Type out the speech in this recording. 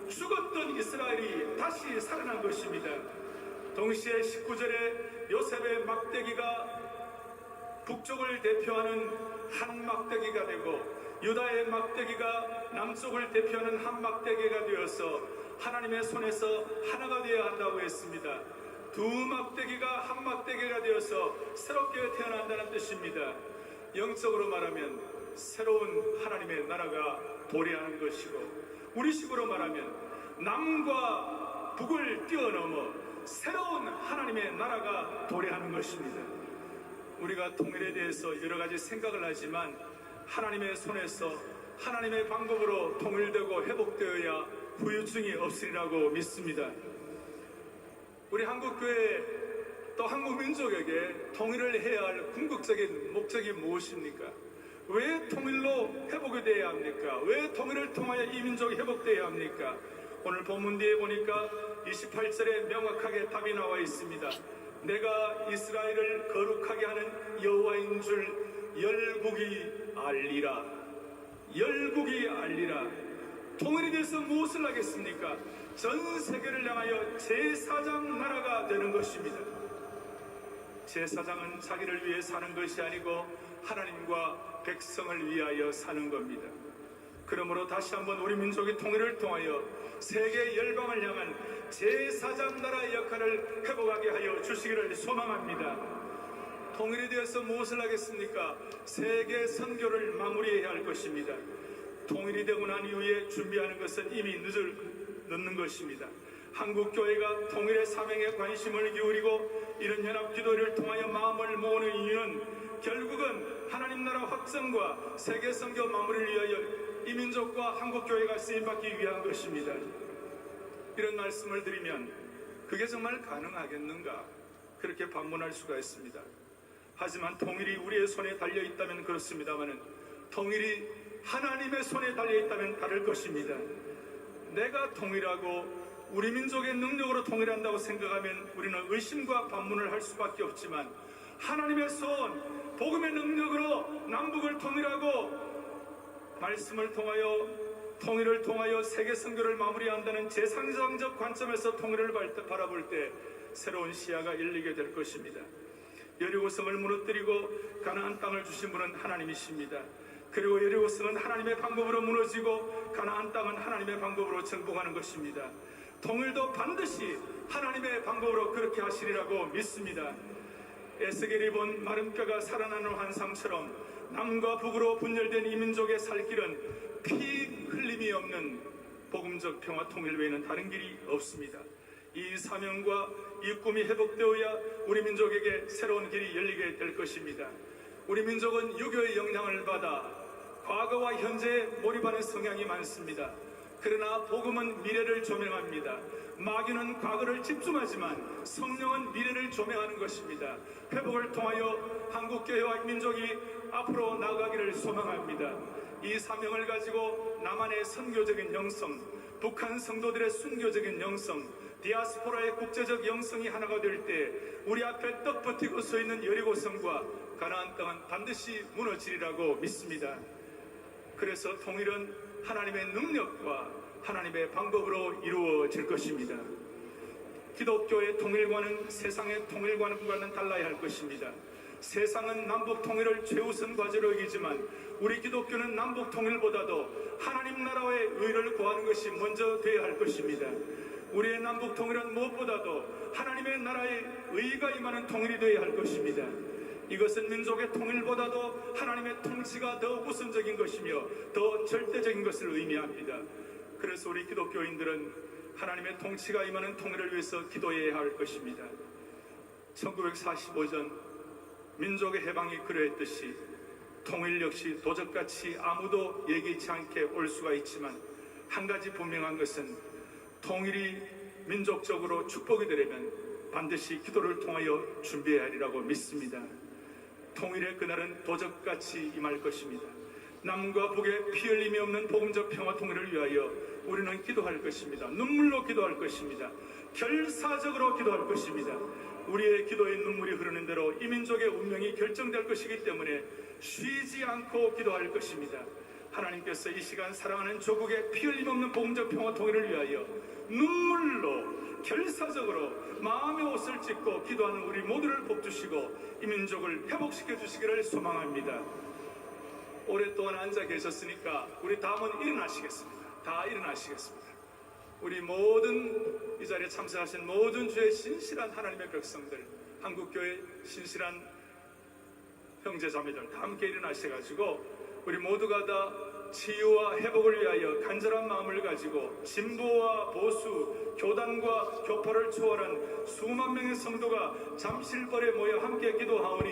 죽었던 이스라엘이 다시 살아난 것입니다. 동시에 19절에 요셉의 막대기가 북쪽을 대표하는 한 막대기가 되고 유다의 막대기가 남쪽을 대표하는 한 막대기가 되어서 하나님의 손에서 하나가 되어야 한다고 했습니다. 두 막대기가 한 막대기가 되어서 새롭게 태어난다는 뜻입니다. 영적으로 말하면 새로운 하나님의 나라가 도래하는 것이고, 우리식으로 말하면 남과 북을 뛰어넘어 새로운 하나님의 나라가 도래하는 것입니다. 우리가 통일에 대해서 여러 가지 생각을 하지만 하나님의 손에서 하나님의 방법으로 통일되고 회복되어야 후유증이 없으리라고 믿습니다. 우리 한국교회 또 한국민족에게 통일을 해야 할 궁극적인 목적이 무엇입니까? 왜 통일로 회복이 되어야 합니까? 왜 통일을 통하여 이 민족이 회복되어야 합니까? 오늘 본문 뒤에 보니까 28절에 명확하게 답이 나와 있습니다. 내가 이스라엘을 거룩하게 하는 여호와인 줄 열국이 알리라. 열국이 알리라. 통일에 대해서 무엇을 하겠습니까? 전 세계를 향하여 제사장 나라가 되는 것입니다. 제사장은 자기를 위해 사는 것이 아니고 하나님과 백성을 위하여 사는 겁니다. 그러므로 다시 한번 우리 민족의 통일을 통하여 세계 열방을 향한 제사장 나라의 역할을 회복하게 하여 주시기를 소망합니다. 통일에 대해서 무엇을 하겠습니까? 세계 선교를 마무리해야 할 것입니다. 통일이 되고 난 이후에 준비하는 것은 이미 늦는 것입니다. 한국교회가 통일의 사명에 관심을 기울이고 이런 연합 기도를 통하여 마음을 모으는 이유는 결국은 하나님 나라 확정과 세계 선교 마무리를 위하여 이 민족과 한국교회가 쓰임받기 위한 것입니다. 이런 말씀을 드리면 그게 정말 가능하겠는가? 그렇게 반문할 수가 있습니다. 하지만 통일이 우리의 손에 달려있다면 그렇습니다만 통일이 하나님의 손에 달려있다면 다를 것입니다. 내가 통일하고 우리 민족의 능력으로 통일한다고 생각하면 우리는 의심과 반문을 할 수밖에 없지만 하나님의 손, 복음의 능력으로 남북을 통일하고 말씀을 통하여 통일을 통하여 세계 선교를 마무리한다는 제상정적 관점에서 통일을 바라볼 때 새로운 시야가 열리게 될 것입니다. 여리고성을 무너뜨리고 가나안 땅을 주신 분은 하나님이십니다. 그리고 여리고성은 하나님의 방법으로 무너지고 가나안 땅은 하나님의 방법으로 정복하는 것입니다. 통일도 반드시 하나님의 방법으로 그렇게 하시리라고 믿습니다. 에스겔이 본 마른 뼈가 살아나는 환상처럼 남과 북으로 분열된 이 민족의 살 길은 피 흘림이 없는 복음적 평화 통일 외에는 다른 길이 없습니다. 이 사명과 이 꿈이 회복되어야 우리 민족에게 새로운 길이 열리게 될 것입니다. 우리 민족은 유교의 영향을 받아 과거와 현재에 몰입하는 성향이 많습니다. 그러나 복음은 미래를 조명합니다. 마귀는 과거를 집중하지만 성령은 미래를 조명하는 것입니다. 회복을 통하여 한국교회와 민족이 앞으로 나아가기를 소망합니다. 이 사명을 가지고 남한의 선교적인 영성, 북한 성도들의 순교적인 영성, 디아스포라의 국제적 영성이 하나가 될 때 우리 앞에 떡 버티고 서 있는 여리고성과 가나안 땅은 반드시 무너지리라고 믿습니다. 그래서 통일은 하나님의 능력과 하나님의 방법으로 이루어질 것입니다. 기독교의 통일과는 세상의 통일과는 달라야 할 것입니다. 세상은 남북 통일을 최우선 과제로 여기지만 우리 기독교는 남북 통일보다도 하나님 나라의 의를 구하는 것이 먼저 되어야 할 것입니다. 우리의 남북 통일은 무엇보다도 하나님의 나라의 의가 임하는 통일이 되어야 할 것입니다. 이것은 민족의 통일보다도 하나님의 통치가 더 우선적인 것이며 더 절대적인 것을 의미합니다. 그래서 우리 기독교인들은 하나님의 통치가 임하는 통일을 위해서 기도해야 할 것입니다. 1945년 민족의 해방이 그러했듯이 통일 역시 도적같이 아무도 예기치 않게 올 수가 있지만 한 가지 분명한 것은 통일이 민족적으로 축복이 되려면 반드시 기도를 통하여 준비해야 하리라고 믿습니다. 통일의 그날은 도적같이 임할 것입니다. 남과 북의 피 흘림이 없는 복음적 평화 통일을 위하여 우리는 기도할 것입니다. 눈물로 기도할 것입니다. 결사적으로 기도할 것입니다. 우리의 기도의 눈물이 흐르는 대로 이 민족의 운명이 결정될 것이기 때문에 쉬지 않고 기도할 것입니다. 하나님께서 이 시간 사랑하는 조국의 피 흘림 없는 복음적 평화 통일을 위하여 눈물로 결사적으로 마음의 옷을 찢고 기도하는 우리 모두를 복주시고 이 민족을 회복시켜 주시기를 소망합니다. 오랫동안 앉아 계셨으니까 우리 다음은 일어나시겠습니다. 다 일어나시겠습니다. 우리 모든 이 자리에 참석하신 모든 주의 신실한 하나님의 백성들, 한국교회 신실한 형제자매들 다 함께 일어나셔가지고 우리 모두가 다 치유와 회복을 위하여 간절한 마음을 가지고 진보와 보수, 교단과 교파를 초월한 수만 명의 성도가 잠실벌에 모여 함께 기도하오니